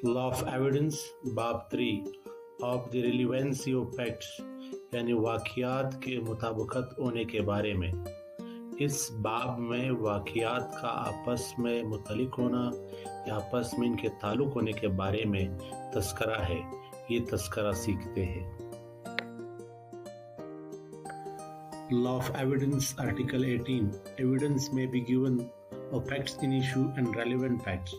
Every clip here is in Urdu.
Law of Evidence باب 3 of the relevancy of facts یعنی واقعات کے مطابقت ہونے کے بارے میں۔ اس باب میں واقعات کا آپس میں متعلق ہونا یا آپس میں ان کے تعلق ہونے کے بارے میں تذکرہ ہے۔ یہ تذکرہ سیکھتے ہیں۔ Law of Evidence Article 18 Evidence may be given of facts in issue and relevant facts۔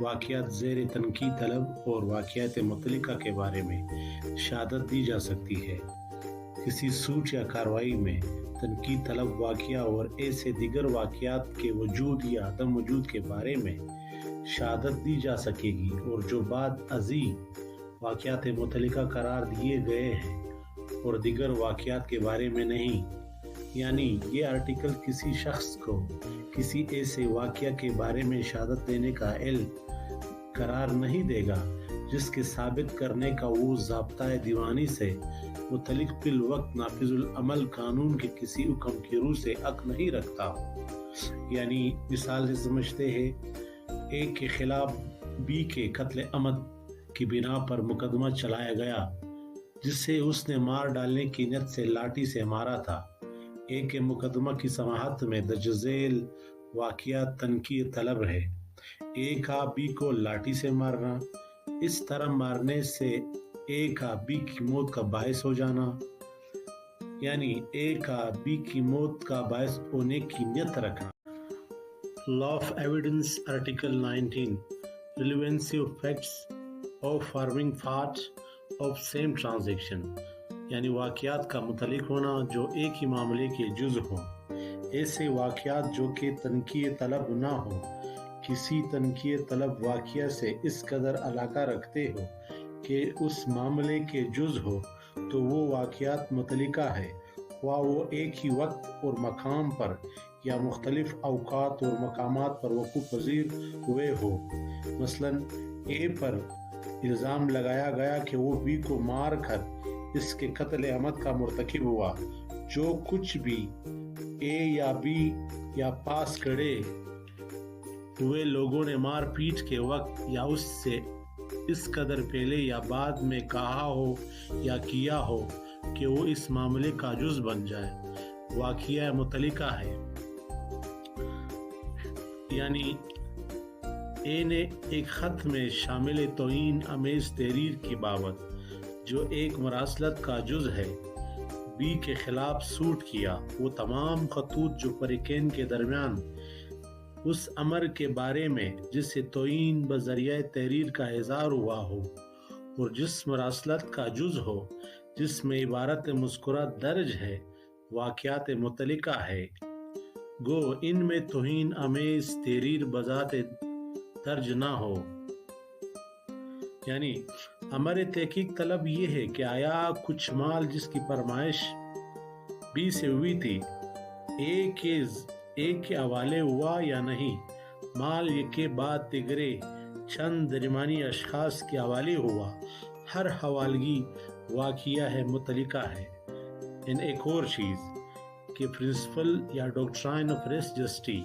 واقعات زیر تنقید طلب اور واقعات متعلقہ کے بارے میں شہادت دی جا سکتی ہے۔ کسی سوچ یا کارروائی میں تنقید طلب واقعہ اور ایسے دیگر واقعات کے وجود یا عدم وجود کے بارے میں شہادت دی جا سکے گی، اور جو بعد ازیں واقعات متعلقہ قرار دیے گئے ہیں اور دیگر واقعات کے بارے میں نہیں۔ یعنی یہ آرٹیکل کسی شخص کو کسی ایسے واقعہ کے بارے میں شہادت دینے کا علم قرار نہیں دے گا جس کے ثابت کرنے کا وہ ضابطۂ دیوانی سے متعلق فی الوقت نافذ العمل قانون کے کسی حکم کی روح سے حق نہیں رکھتا ہو۔ یعنی مثال سے سمجھتے ہیں، اے کے خلاف بی کے قتل عمد کی بنا پر مقدمہ چلایا گیا جس سے اس نے مار ڈالنے کی نیت سے لاٹھی سے مارا تھا۔ اے کے مقدمہ کی سماعت میں درج ذیل واقعات تنقید طلب ہے۔ اے کا بی کو لاٹھی سے مارنا، اس طرح مارنے سے اے کا بی کی موت کا باعث ہو جانا، یعنی اے کا بی کی موت کا باعث ہونے کی نیت رکھنا۔ Law of Evidence Article 19 Relevancy of facts of forming parts of same transaction یعنی واقعات کا متعلق ہونا جو ایک ہی معاملے کے جز ہوں۔ ایسے واقعات جو کہ تنقید طلب نہ ہوں، کسی تنقید طلب واقعہ سے اس قدر علاقہ رکھتے ہو کہ اس معاملے کے جز ہو تو وہ واقعات متعلقہ ہے، خواہ وہ ایک ہی وقت اور مقام پر یا مختلف اوقات اور مقامات پر وقوع پذیر ہوئے ہو۔ مثلا اے پر الزام لگایا گیا کہ وہ بی کو مار کر اس کے قتل عمد کا مرتکب ہوا۔ جو کچھ بھی اے یا بی یا پاس کھڑے ہوئے لوگوں نے مار پیٹ کے وقت یا اس سے اس قدر پہلے یا بعد میں کہا ہو یا کیا ہو کہ وہ اس معاملے کا جز بن جائے، واقعہ متعلقہ ہے۔ یعنی اے نے ایک خط میں شامل توہین آمیز تحریر کی بابت جو ایک مراسلت کا جز ہے بی کے خلاف سوٹ کیا۔ وہ تمام خطوط جو فریقین کے درمیان اس امر کے بارے میں جس سے توہین بذریعہ تحریر کا اظہار ہوا ہو اور جس مراسلت کا جز ہو جس میں عبارت مذکورہ درج ہے، واقعات متعلقہ ہے۔ گو ان میں توہین آمیز تحریر بذات درج نہ ہو۔ یعنی امر تحقیق طلب یہ ہے کہ آیا کچھ مال جس کی فرمائش بی سے ہوئی تھی اے کے حوالے ہوا یا نہیں۔ مال کے بعد دیگرے چند درمیانی اشخاص کے حوالے ہوا۔ ہر حوالگی واقعہ ہے متعلقہ ہے۔ ایک اور چیز کہ پرنسپل یا ڈاکٹرائن آف ریس جسٹی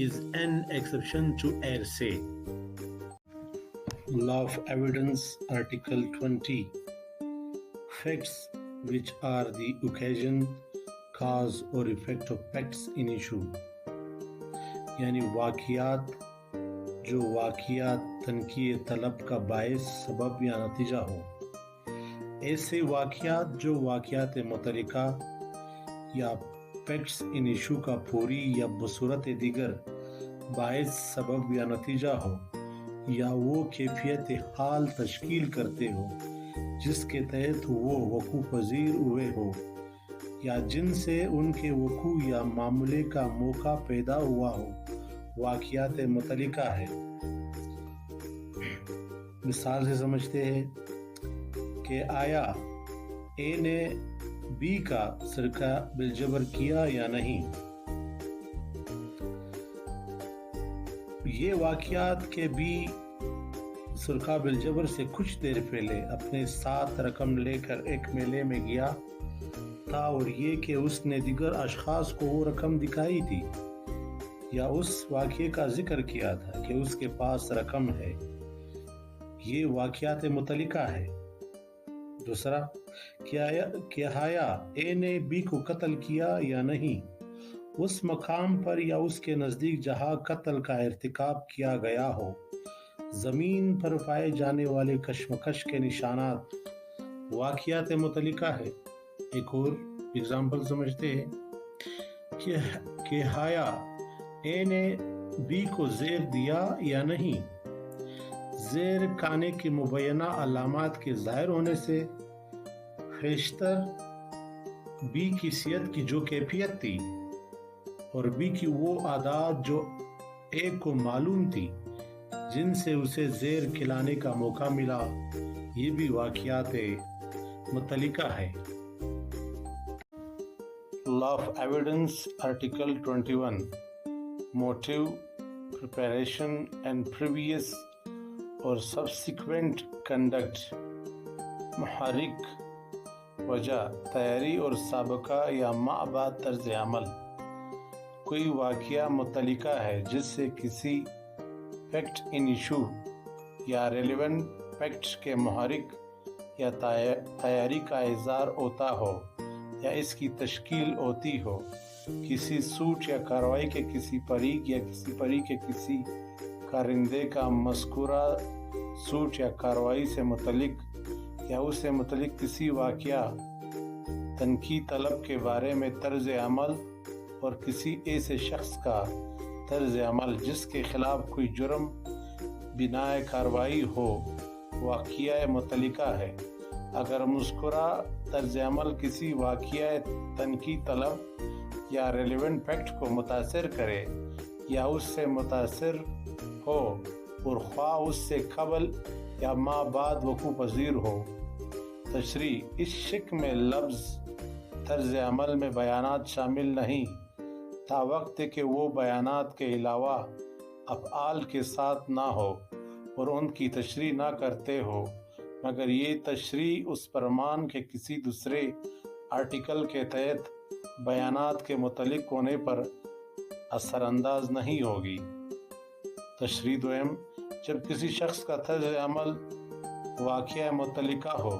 is an exception to hearsay۔ Law of Evidence Article 20 Facts which are the occasion, cause or effect of facts in issue یعنی واقعات جو واقعات تنقید طلب کا باعث، سبب یا نتیجہ ہو۔ ایسے واقعات جو واقعات متعلقہ یا فیکٹس ان ایشو کا فوری یا بصورت دیگر باعث، سبب یا نتیجہ ہو، یا وہ کیفیت حال تشکیل کرتے ہو جس کے تحت وہ وقوع پذیر ہوئے ہو، یا جن سے ان کے وقوع یا معاملے کا موقع پیدا ہوا ہو، واقعات متعلقہ ہے۔ مثال سے سمجھتے ہیں کہ آیا اے نے بی کا سرقہ بالجبر کیا یا نہیں۔ یہ واقعات کے بی سرقہ بالجبر سے کچھ دیر پہلے اپنے ساتھ رقم لے کر ایک میلے میں گیا تھا، اور یہ کہ اس نے دیگر اشخاص کو وہ رقم دکھائی تھی یا اس واقعے کا ذکر کیا تھا کہ اس کے پاس رقم ہے۔ یہ واقعات متعلقہ ہے۔ دوسرا، کیا حیا اے نے بی کو قتل کیا یا نہیں؟ اس مقام پر یا اس کے نزدیک جہاں قتل کا ارتکاب کیا گیا ہو، زمین پر پائے جانے والے کشمکش کے نشانات واقعات متعلقہ ہے۔ ایک اور اگزامپل سمجھتے ہیں کہ حیا اے نے بی کو زیر دیا یا نہیں؟ زیر کھانے کے مبینہ علامات کے ظاہر ہونے سے بیشتر بی کی صحت کی جو کیفیت تھی اور بی کی وہ عادات جو اے کو معلوم تھی جن سے اسے زیر کھلانے کا موقع ملا، یہ بھی واقعات متعلقہ ہے۔ Law of evidence article 21 motive, preparation and previous اور سبسیکوینٹ کنڈکٹ، محرک، وجہ، تیاری اور سابقہ یا ماں بعد طرز عمل۔ کوئی واقعہ متعلقہ ہے جس سے کسی فیکٹ ان ایشو یا ریلیونٹ فیکٹ کے محرک یا تیاری کا اظہار ہوتا ہو یا اس کی تشکیل ہوتی ہو، کسی سوٹ یا کارروائی کے کسی فریق یا کسی فریق کے کسی کارندے کا مذکورہ سوٹ یا کارروائی سے متعلق یا اس سے متعلق کسی واقعہ تنقید طلب کے بارے میں طرز عمل اور کسی ایسے شخص کا طرز عمل جس کے خلاف کوئی جرم بنائے کارروائی ہو، واقعہ متعلقہ ہے۔ اگر مذکورہ طرز عمل کسی واقعہ تنقید طلب یا ریلیونٹ فیکٹ کو متاثر کرے یا اس سے متاثر ہو اور خواہ اس سے قبل یا ماں بعد وقوع پذیر ہو۔ تشریح: اس شق میں لفظ طرز عمل میں بیانات شامل نہیں تا وقت کہ وہ بیانات کے علاوہ افعال کے ساتھ نہ ہو اور ان کی تشریح نہ کرتے ہو، مگر یہ تشریح اس فرمان کے کسی دوسرے آرٹیکل کے تحت بیانات کے متعلق ہونے پر اثر انداز نہیں ہوگی۔ تشریح دوم، جب کسی شخص کا طرز عمل واقعہ متعلقہ ہو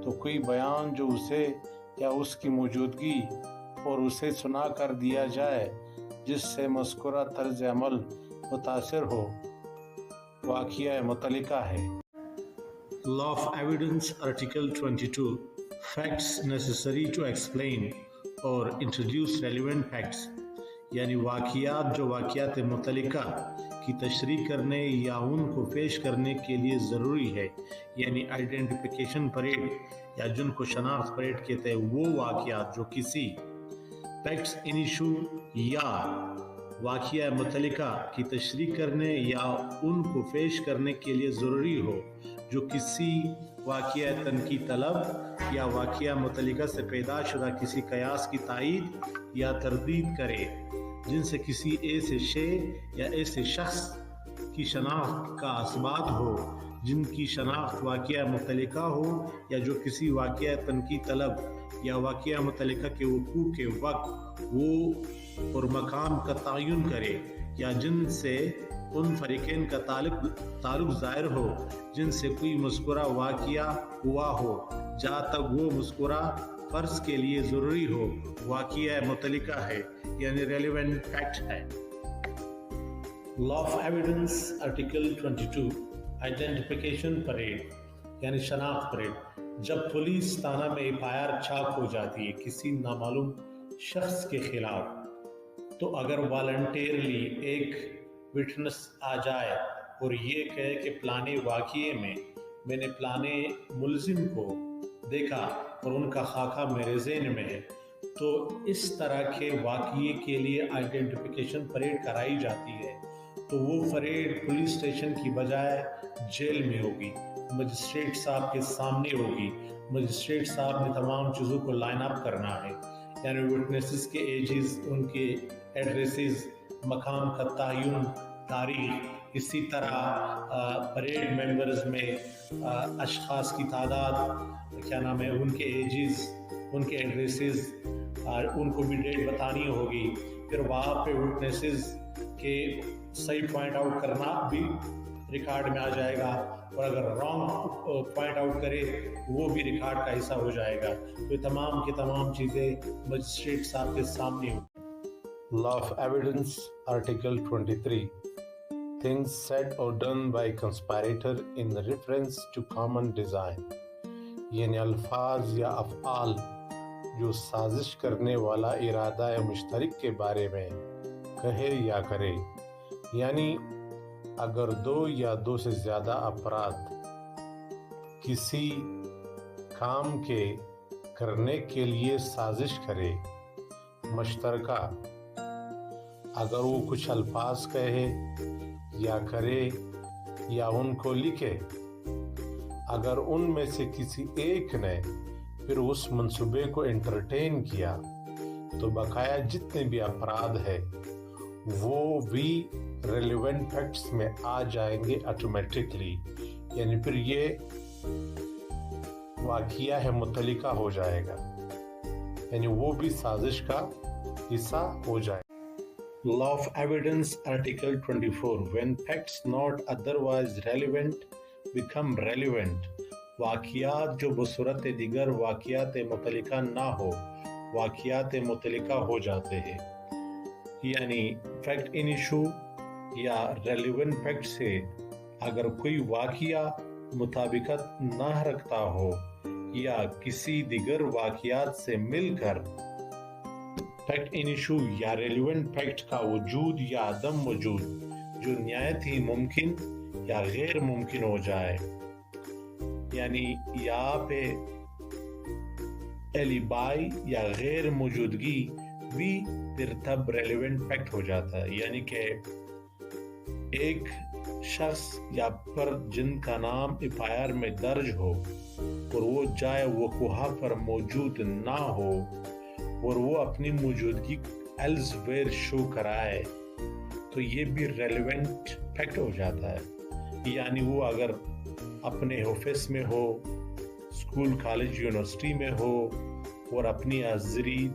تو کوئی بیان جو اسے یا اس کی موجودگی اور اسے سنا کر دیا جائے جس سے مذکورہ طرز عمل متاثر ہو، واقعہ متعلقہ ہے۔ Law of Evidence Article 22 Facts necessary to explain or introduce relevant facts، یعنی واقعات جو واقعات متعلقہ کی تشریح کرنے یا ان کو پیش کرنے کے لیے ضروری ہے، یعنی آئیڈینٹیفیکیشن پریڈ یا جن کو شناخت پریڈ کہتے ہیں، وہ واقعات جو کسی فیکٹس ان ایشو یا واقعہ متعلقہ کی تشریح کرنے یا ان کو پیش کرنے کے لیے ضروری ہو، جو کسی واقعہ تنقید طلب یا واقعہ متعلقہ سے پیدا شدہ کسی قیاس کی تائید یا تردید کرے، جن سے کسی ایسے شے یا ایسے شخص کی شناخت کا اثبات ہو جن کی شناخت واقعہ متعلقہ ہو، یا جو کسی واقعہ تنقید طلب یا واقعہ متعلقہ کے وقوع کے وقت وہ اور مقام کا تعین کرے، یا جن سے ان فریقین کا تعلق ظاہر ہو جن سے کوئی مذکورہ واقعہ ہوا ہو، جہاں تک وہ مذکورہ فرض کے لیے ضروری ہو، واقعہ متعلقہ ہے، یعنی ریلیونٹ فیکٹ ہے۔ Law of evidence article 22 identification parade, یعنی شناخت پریڈ۔ جب پولیس تھانہ میں ایف آئی آر چھاپ ہو جاتی ہے کسی نامعلوم شخص کے خلاف، تو اگر والنٹیرلی ایک وٹنس آ جائے اور یہ کہے کہ پلانے واقعے میں نے پلانے ملزم کو دیکھا اور ان کا خاکہ میرے ذہن میں ہے، تو اس طرح کے واقعے کے لیے آئیڈینٹیفیکیشن پریڈ کرائی جاتی ہے، تو وہ پریڈ پولیس اسٹیشن کی بجائے جیل میں ہوگی، مجسٹریٹ صاحب کے سامنے ہوگی۔ مجسٹریٹ صاحب نے تمام چیزوں کو لائن اپ کرنا ہے، یعنی وٹنسز کے ایجز، ان کے ایڈریسز، مقام کا تعین، تاریخ، اسی طرح پریڈ ممبرز میں اشخاص کی تعداد، ان کے ایجز، ان کے ایڈریسز، ان کو بھی ڈیٹ بتانی ہوگی۔ پھر وہاں پہ وٹنسز کے صحیح پوائنٹ آؤٹ کرنا بھی ریکارڈ میں آ جائے گا، اور اگر رانگ پوائنٹ آؤٹ کرے وہ بھی ریکارڈ کا حصہ ہو جائے گا. تو یہ تمام کی تمام چیزیں مجسٹریٹ صاحب کے سامنے ہوں. Law of Evidence, Article 23. Things said or done by conspirator in reference to common design. یعنی الفاظ یا افعال جو سازش کرنے والا ارادہ مشترک کے بارے میں کہے یا کرے. یعنی اگر دو یا دو سے زیادہ افراد کسی کام کے کرنے کے لیے سازش کرے مشترکہ، اگر وہ کچھ الفاظ کہے یا کرے یا ان کو لکھے، اگر ان میں سے کسی ایک نے پھر اس منصوبے کو انٹرٹین کیا تو بقایا جتنے بھی افراد ہیں وہ بھی ریلیونٹ فیکٹس میں آ جائیں گے آٹومیٹکلی. یعنی پھر یہ واقعہ ہے متعلقہ ہو جائے گا، یعنی وہ بھی سازش کا حصہ ہو جائے. Law of Evidence, Article 24. When facts not otherwise relevant become relevant. واقعات جو بصورت دیگر واقعات متعلقہ نہ ہو واقعات متعلقہ ہو جاتے ہیں. یعنی فیکٹ ان ایشو یا ریلیونٹ فیکٹ سے اگر کوئی واقعہ مطابقت نہ رکھتا ہو یا کسی دیگر واقعات سے مل کر فیکٹ ان ایشو یا ریلیونٹ فیکٹ کا وجود یا عدم وجود جو نہایت ہی ممکن یا غیر ممکن ہو جائے. یعنی یہاں پہ ایلیبائی یا غیر موجودگی بھی پھر تب ریلیونٹ فیکٹ ہو جاتا ہے. یعنی کہ ایک شخص یا فرد جن کا نام ایف آئی آر میں درج ہو اور وہ جائے وقوع پر موجود نہ ہو اور وہ اپنی موجودگی ایلز ویئر شو کرائے تو یہ بھی ریلیونٹ فیکٹ ہو جاتا ہے. یعنی وہ اگر اپنے آفس میں ہو، اسکول کالج یونیورسٹی میں ہو اور اپنی حاضری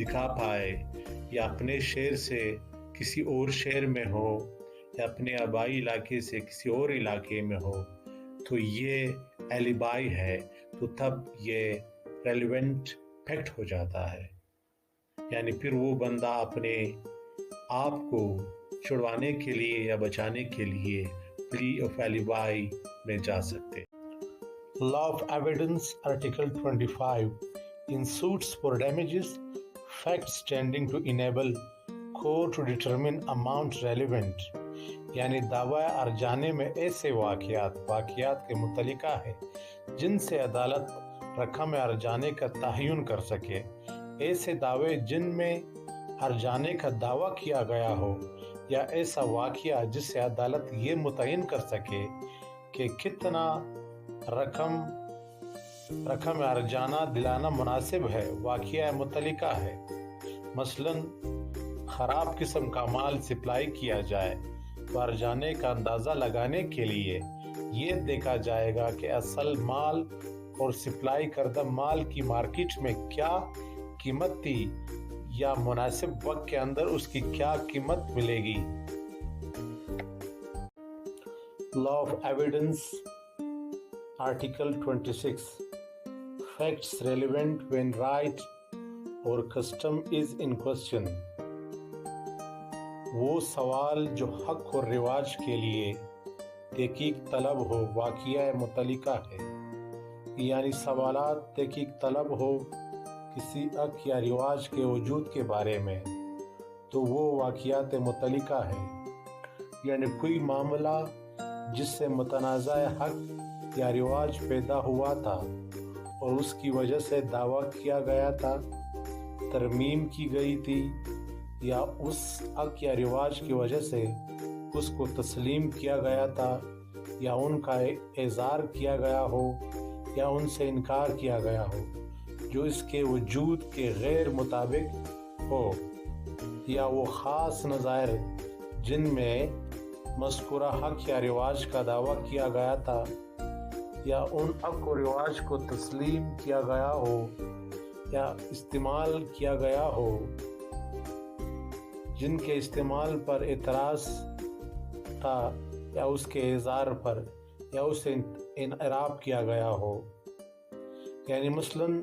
دکھا پائے یا اپنے شہر سے کسی اور شہر میں ہو یا اپنے آبائی علاقے سے کسی اور علاقے میں ہو تو یہ ایلیبائی ہے، تو تب یہ ریلیونٹ فیکٹ ہو جاتا ہے. یعنی پھر وہ بندہ اپنے آپ کو چھڑوانے کے لیے یا بچانے کے لیے پلی آف ایلیبائی میں جا سکتے. Law of Evidence, Article 25. In suits for damages, facts tending to enable court to determine amount relevant. یعنی دعوی ارجانے میں ایسے واقعات کے متعلقہ ہے جن سے عدالت رقم ارجانے کا تعین کر سکے. ایسے دعوے جن میں ارجانے کا دعویٰ کیا گیا ہو یا ایسا واقعہ جس سے عدالت یہ متعین کر سکے کہ کتنا رقم ارجانہ دلانا مناسب ہے، واقعہ متعلقہ ہے. مثلا خراب قسم کا مال سپلائی کیا جائے تو ارجانے کا اندازہ لگانے کے لیے یہ دیکھا جائے گا کہ اصل مال اور سپلائی کردہ مال کی مارکیٹ میں کیا قیمت تھی یا مناسب وقت کے اندر اس کی کیا قیمت ملے گی. Law of Evidence, Article 26. Facts relevant when right or custom is in question. وہ سوال جو حق اور رواج کے لیے تحقیق طلب ہو واقعہ متعلقہ ہے. یعنی سوالات تحقیق طلب ہو کسی حق یا رواج کے وجود کے بارے میں تو وہ واقعات متعلقہ ہے. یعنی کوئی معاملہ جس سے متنازع حق یا رواج پیدا ہوا تھا اور اس کی وجہ سے دعویٰ کیا گیا تھا، ترمیم کی گئی تھی، یا اس حق یا رواج کی وجہ سے اس کو تسلیم کیا گیا تھا یا ان کا اظہار کیا گیا ہو یا ان سے انکار کیا گیا ہو جو اس کے وجود کے غیر مطابق ہو، یا وہ خاص نظائر جن میں مذکورہ حق یا رواج کا دعویٰ کیا گیا تھا یا ان حق و رواج کو تسلیم کیا گیا ہو یا استعمال کیا گیا ہو جن کے استعمال پر اعتراض تھا یا اس کے اظہار پر یا اس سے انعراب کیا گیا ہو، یعنی مثلاً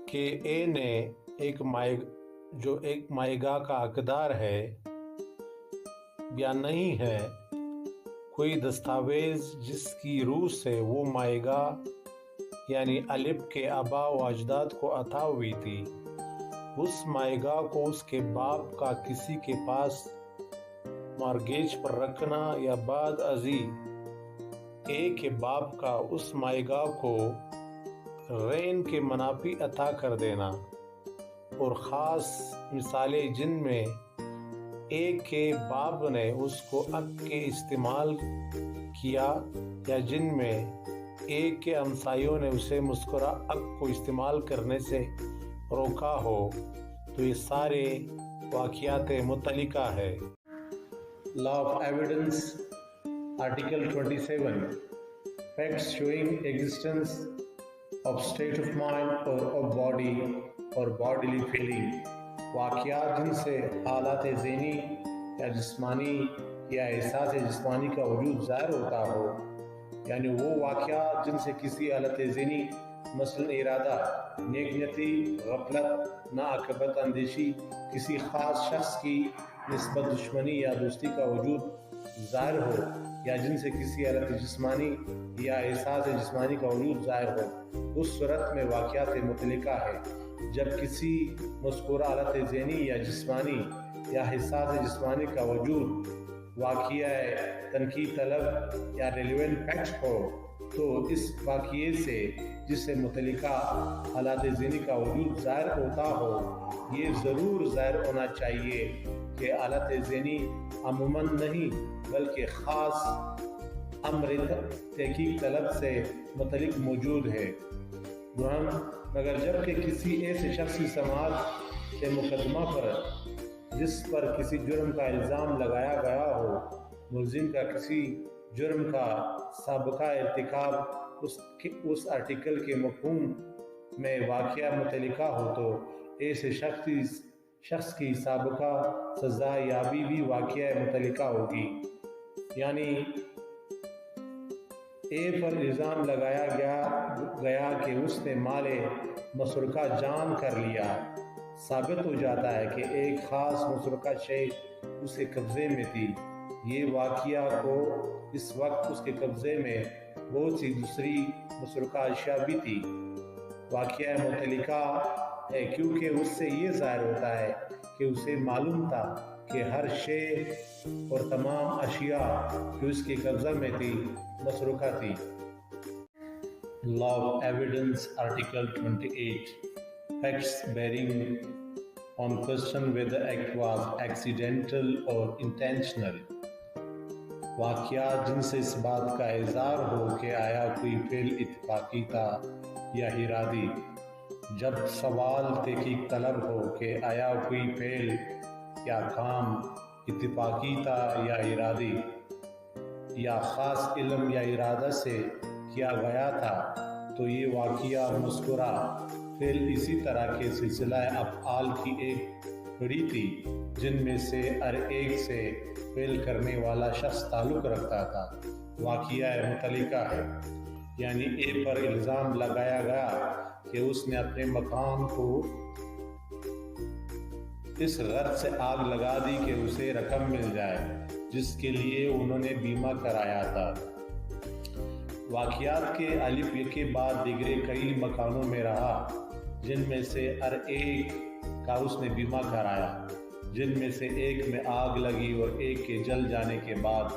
کہ اے نے ایک مائع گاہ کا حقدار ہے یا نہیں ہے، کوئی دستاویز جس کی روح سے وہ مائع گاہ یعنی الف کے آباء و اجداد کو عطا ہوئی تھی، اس مائع گاہ کو اس کے باپ کا کسی کے پاس مارگیج پر رکھنا یا بعد ازیں اے کے باپ کا اس مائع گاہ کو رین کے منافی عطا کر دینا، اور خاص مثالیں جن میں اے کے باپ نے اس کو حق کے استعمال کیا یا جن میں اے کے ہمسایوں نے اسے مسکرا حق کو استعمال کرنے سے روکا ہو، تو یہ سارے واقعات متعلقہ ہے۔ Law of evidence article 27 facts showing existence of state of mind or of body or bodily feeling، واقعات جن سے حالات ذہنی یا جسمانی یا احساس جسمانی کا وجود ظاہر ہوتا ہو، یعنی وہ واقعات جن سے کسی حالت ذہنی مثلاً ارادہ، نیک نیتی، غفلت، ناعاقبت اندیشی، کسی خاص شخص کی نسبت دشمنی یا دوستی کا وجود ظاہر ہو، یا جن سے کسی حالت جسمانی یا احساس جسمانی کا وجود ظاہر ہو، اس صورت میں واقعات متعلقہ ہے۔ جب کسی مذکورہ حالت ذہنی یا جسمانی یا احساس جسمانی کا وجود واقعہ تنقید طلب یا ریلیونٹ فیکٹ ہو، تو اس واقعے سے جس سے متعلقہ حالات ذہنی کا وجود ظاہر ہوتا ہو، یہ ضرور ظاہر ہونا چاہیے کہ حالت ذہنی عموماً نہیں بلکہ خاص امر تحقیق طلب سے متعلق موجود ہے۔ مگر جب کہ کسی ایسے شخص کی سماعت کے مقدمہ پر جس پر کسی جرم کا الزام لگایا گیا ہو، ملزم کا کسی جرم کا سابقہ ارتکاب اس آرٹیکل کے مفہوم میں واقعہ متعلقہ ہو، تو ایسے شخص کی سابقہ سزا یابی بھی واقعہ متعلقہ ہوگی۔ یعنی اے پر الزام لگایا گیا کہ اس نے مال مسروقہ جان کر لیا، ثابت ہو جاتا ہے کہ ایک خاص مسروقہ شے اس کے قبضے میں تھی، یہ واقعہ کو اس وقت اس کے قبضے میں بہت سی دوسری مسروقہ اشیاء بھی تھی، واقعہ متعلقہ ہے، کیونکہ اس سے یہ ظاہر ہوتا ہے کہ اسے معلوم تھا کہ ہر شے اور تمام اشیاء جو اس کے قبضہ میں تھی مسروقہ تھی۔ Law of evidence article 28 facts bearing on question whether act was accidental or intentional، واقعات جن سے اس بات کا اظہار ہو کہ آیا کوئی فعل اتفاقی تھا یا ارادی۔ جب سوال تحقیق طلب ہو کہ آیا کوئی فعل یا کام اتفاقی تھا یا ارادی، یا خاص علم یا ارادہ سے کیا گیا تھا، تو یہ واقعہ مذکورہ فعل اسی طرح کے سلسلہ افعال کی ایک کڑی تھی جن میں سے ہر ایک سے فعل کرنے والا شخص تعلق رکھتا تھا، واقعہ متعلقہ ہے۔ یعنی اے پر الزام لگایا گیا کہ اس نے اپنے مکان کو اس غرض سے آگ لگا دی کہ اسے رقم مل جائے جس کے لیے انہوں نے بیمہ کرایا تھا۔ واقعات کے الف کے بعد دیگرے کئی مکانوں میں رہا جن میں سے ہر ایک کا اس نے بیمہ کرایا، جن میں سے ایک میں آگ لگی اور ایک کے جل جانے کے بعد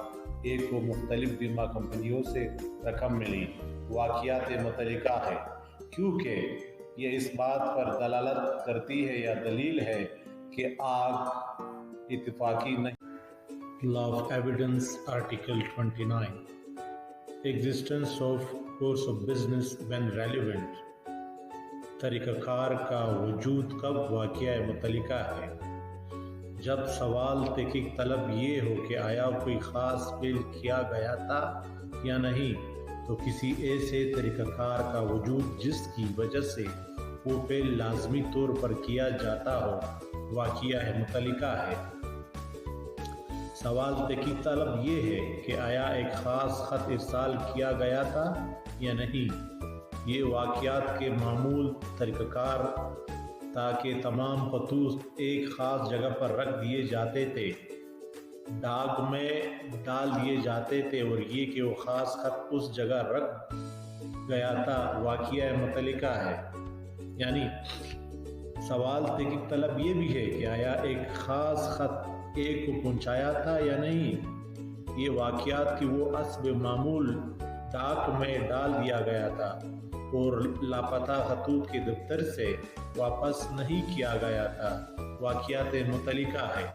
ایک کو مختلف بیمہ کمپنیوں سے رقم ملی، واقعات متعلقہ ہے، کیونکہ یہ اس بات پر دلالت کرتی ہے یا دلیل ہے کہ آگ اتفاقی نہیں۔ Law of evidence article 29 existence of course of business when relevant, طریقہ کار کا وجود کب واقعہ متعلقہ ہے۔ جب سوال تحقیق طلب یہ ہو کہ آیا کوئی خاص فعل کیا گیا تھا یا نہیں، تو کسی ایسے طریقہ کار کا وجود جس کی وجہ سے وہ فعل لازمی طور پر کیا جاتا ہو، واقعہ متعلقہ ہے۔ سوال تحقیق طلب یہ ہے کہ آیا ایک خاص خط ارسال کیا گیا تھا یا نہیں۔ یہ واقعات کے معمول طریقہ کار تاکہ تمام خطوط ایک خاص جگہ پر رکھ دیے جاتے تھے، ڈاک میں ڈال دیے جاتے تھے، اور یہ کہ وہ خاص خط اس جگہ رکھ گیا تھا واقعہ متعلقہ ہے۔ یعنی سوال تحقیق طلب یہ بھی ہے کہ آیا ایک خاص خط ایک کو پہنچایا تھا یا نہیں۔ یہ واقعات کی وہ حسب معمول ڈاک میں ڈال دیا گیا تھا اور لاپتہ خطوط کے دفتر سے واپس نہیں کیا گیا تھا، واقعات متعلقہ ہے۔